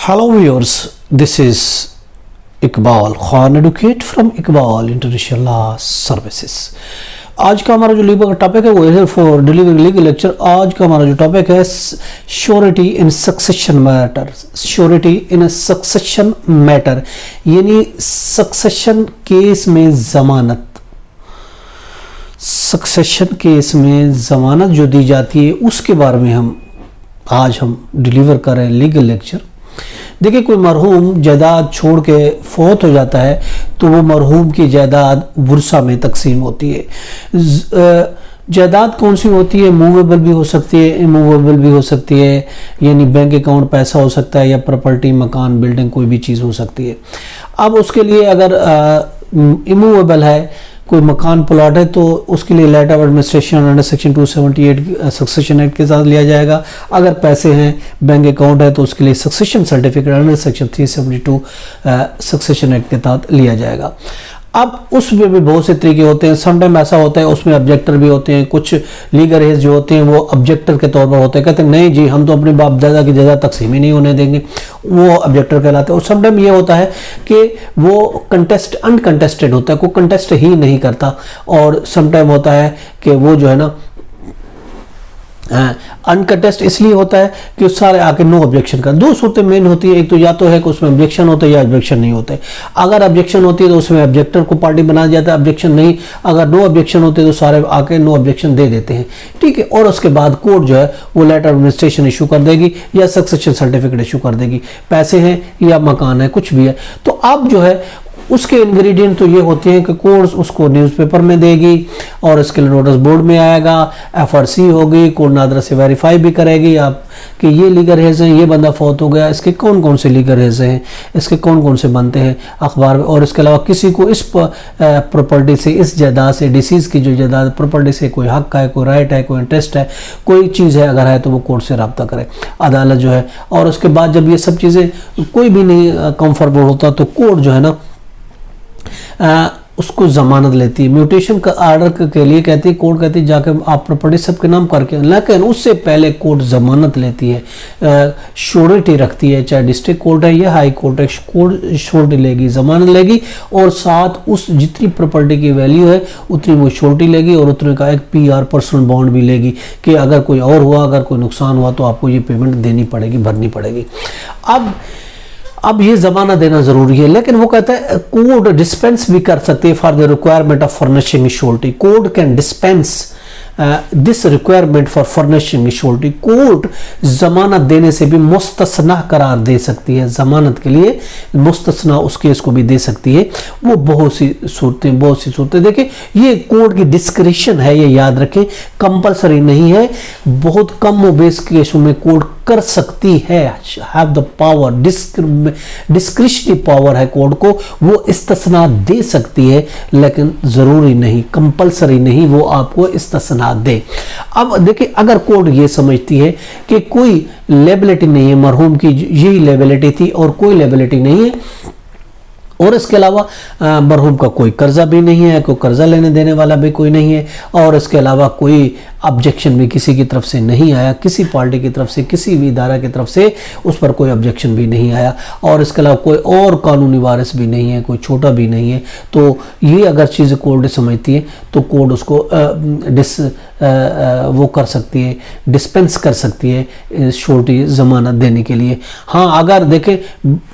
Hello viewers, this is Iqbal Khan advocate from Iqbal international law services. आज का हमारा जो लीगल का टॉपिक है वो है फॉर डिलीवरिंग लीगल लेक्चर। आज का हमारा जो टॉपिक है श्योरिटी इन सक्सेशन मैटर। श्योरिटी इन सक्सेशन मैटर यानी सक्सेशन केस में जमानत। सक्सेशन केस में जमानत जो दी जाती है उसके बारे में आज हम डिलीवर कर रहे हैं लीगल लेक्चर। देखिए, कोई मरहूम जायदाद छोड़ के फौत हो जाता है तो वो मरहूम की जायदाद वर्सा में तकसीम होती है। जायदाद कौन सी होती है? मूवेबल भी हो सकती है, इमूवेबल भी हो सकती है, यानी बैंक अकाउंट पैसा हो सकता है या प्रॉपर्टी मकान बिल्डिंग कोई भी चीज़ हो सकती है। अब उसके लिए अगर इमूवेबल है, कोई मकान प्लॉट है, तो उसके लिए letter of administration under section 278 succession act के साथ लिया जाएगा। अगर पैसे हैं, बैंक अकाउंट है, तो उसके लिए succession certificate under section 372 succession act के तहत लिया जाएगा। अब उसमें भी बहुत से तरीके होते हैं। समटाइम ऐसा होता है उसमें ऑब्जेक्टर भी होते हैं। कुछ लीगल एज जो होते हैं वो ऑब्जेक्टर के तौर पर होते हैं, कहते हैं नहीं जी हम तो अपने बाप दादा की जायदाद तकसीम ही नहीं होने देंगे, वो ऑब्जेक्टर कहलाते हैं। और समटाइम ये होता है कि वो अनकंटेस्टेड होता है, कोई कंटेस्ट ही नहीं करता। और समटाइम होता है कि वो जो है ना अनकंटेस्ट इसलिए होता है कि उस सारे आके नो ऑब्जेक्शन कर। दो सूरतें मेन होती है, एक तो या तो है कि उसमें ऑब्जेक्शन होता है या ऑब्जेक्शन नहीं होता है। अगर ऑब्जेक्शन होती है तो उसमें ऑब्जेक्टर को पार्टी बनाया जाता है, ऑब्जेक्शन नहीं। अगर नो ऑब्जेक्शन होती है तो सारे आके नो ऑब्जेक्शन दे देते हैं, ठीक है। और उसके बाद कोर्ट जो है वो लेटर ऑफ एडमिनिस्ट्रेशन इशू कर देगी या सक्सेशन सर्टिफिकेट इशू कर देगी। पैसे हैं या मकान है, कुछ भी है। तो अब जो है उसके इंग्रेडिएंट तो ये होते हैं कि कोर्ट उसको न्यूज़पेपर में देगी और इसके लिए नोटिस बोर्ड में आएगा, एफआरसी होगी, कोर्ट नादरा से वेरीफाई भी करेगी आप कि ये लीगल हेज हैं, ये बंदा फौत हो गया, इसके कौन कौन से लीगल हेज हैं, इसके कौन कौन से बनते हैं अखबार में। और इसके अलावा किसी को इस प्रॉपर्टी से, इस जायदाद से, डिसीज की जो जायदाद प्रॉपर्टी से कोई हक है, कोई राइट है, कोई इंटरेस्ट है, कोई चीज़ है अगर है तो वो कोर्ट से रब्ता करे, अदालत जो है। और उसके बाद जब ये सब चीज़ें कोई भी नहीं कंफर्टेबल होता तो कोर्ट जो है ना उसको जमानत लेती है। म्यूटेशन का आर्डर के लिए कहती है कोर्ट, कहती है जाके आप प्रॉपर्टी सबके नाम करके, लेकिन उससे पहले कोर्ट जमानत लेती है, श्योरिटी रखती है। चाहे डिस्ट्रिक्ट कोर्ट है या हाई कोर्ट है, कोर्ट श्योरिटी लेगी, जमानत लेगी और साथ उस जितनी प्रॉपर्टी की वैल्यू है उतनी वो श्योरिटी लेगी और उतने का एक पीआर पर्सनल बॉन्ड भी लेगी कि अगर कोई और हुआ, अगर कोई नुकसान हुआ तो आपको ये पेमेंट देनी पड़ेगी, भरनी पड़ेगी। अब ये जमाना देना जरूरी है, लेकिन वो कहता है कोर्ट डिस्पेंस भी कर सकती है for the requirement of furnishing surety. Court can dispense this requirement for furnishing surety. Court जमानत देने से भी मुस्तस्ना करार दे सकती है, जमानत के लिए मुस्तस्ना उस केस को भी दे सकती है। वो बहुत सी सूरतें देखिए, ये कोर्ट की डिस्क्रिशन है, ये याद रखें, कंपलसरी नहीं है। बहुत कम बेस केसों में कोर्ट कर सकती है, have the power, discretionary power है कोर्ट को, वो इस्तिस्ना दे सकती है, लेकिन जरूरी नहीं, कंपलसरी नहीं वो आपको इस्तिस्ना दे। अब देखिए, अगर कोर्ट ये समझती है कि कोई लेबिलिटी नहीं है, मरहूम की यही लेबिलिटी थी और कोई लेबिलिटी नहीं है, और इसके अलावा मरहूम का कोई कर्जा भी नहीं है, कोई कर्जा लेने देने वाला भी कोई नहीं है, और इसके अलावा कोई ऑब्जेक्शन भी किसी की तरफ से नहीं आया, किसी पार्टी की तरफ से, किसी भी इदारा की तरफ से उस पर कोई ऑब्जेक्शन भी नहीं आया, और इसके अलावा कोई और कानूनी वारिस भी नहीं है, कोई छोटा भी नहीं है, तो ये अगर चीज़ कोर्ट समझती है तो कोर्ट उसको वो कर सकती है, डिस्पेंस कर सकती है श्योरिटी जमानत देने के लिए। हाँ, अगर देखें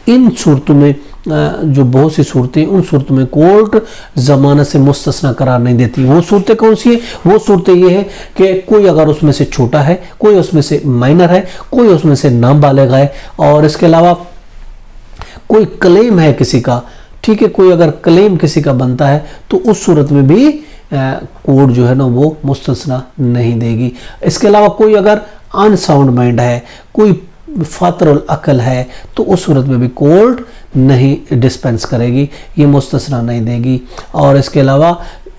इन सूरतों में जो बहुत सी सूरतें, उन सूरतों में कोर्ट जमानत से मुस्तस्ना करार नहीं देती। वो सूरतें कौन सी है? वो सूरतें ये है कि कोई अगर उसमें से छोटा है, कोई उसमें से माइनर है, कोई उसमें से नाबालिग है, और इसके अलावा कोई क्लेम है किसी का, ठीक है, कोई अगर क्लेम किसी का बनता है तो उस सूरत में भी कोर्ट जो है ना वो मुस्तस्ना नहीं देगी। इसके अलावा कोई अगर अनसाउंड माइंड है, कोई फातरुल अकल है, तो उस सूरत में भी कोर्ट नहीं डिस्पेंस करेगी, ये मुस्तस्ना नहीं देगी। और इसके अलावा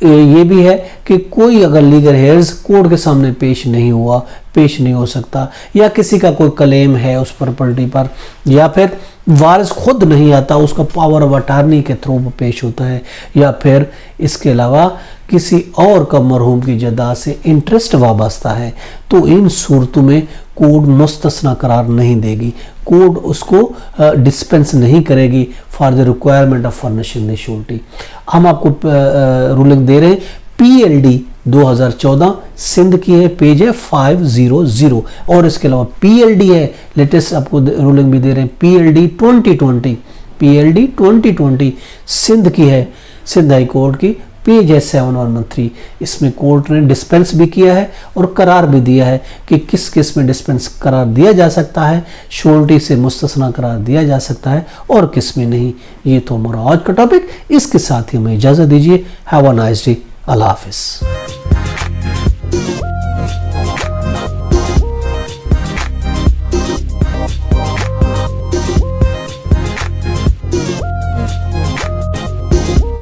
ये भी है कि कोई अगर लीगल हेयर्स कोर्ट के सामने पेश नहीं हुआ, पेश नहीं हो सकता, या किसी का कोई क्लेम है उस प्रॉपर्टी पर, या फिर वारिस खुद नहीं आता, उसका पावर ऑफ अटॉर्नी के थ्रू पेश होता है, या फिर इसके अलावा किसी और का मरहूम की जायदाद से इंटरेस्ट वाबस्ता है, तो इन सूरतों में कोड मुस्तस्ना करार नहीं देगी, कोड उसको डिस्पेंस नहीं करेगी for the requirement of furnishing the surety. हम आपको रूलिंग दे रहे हैं पीएलडी 2014 सिंध की है, पेज है 500, और इसके अलावा पीएलडी है, लेटेस्ट आपको रूलिंग भी दे रहे हैं पीएलडी 2020 सिंध की है, सिंध हाई कोर्ट की, पेज है 713। इसमें कोर्ट ने डिस्पेंस भी किया है और करार भी दिया है कि किस किस में डिस्पेंस करार दिया जा सकता है, श्योरिटी से मुस्तस्ना करार दिया जा सकता है और किस में नहीं। ये तो हमारा आज का टॉपिक, इसके साथ ही हमें इजाजत दीजिए। Have a nice day, Allah Hafiz.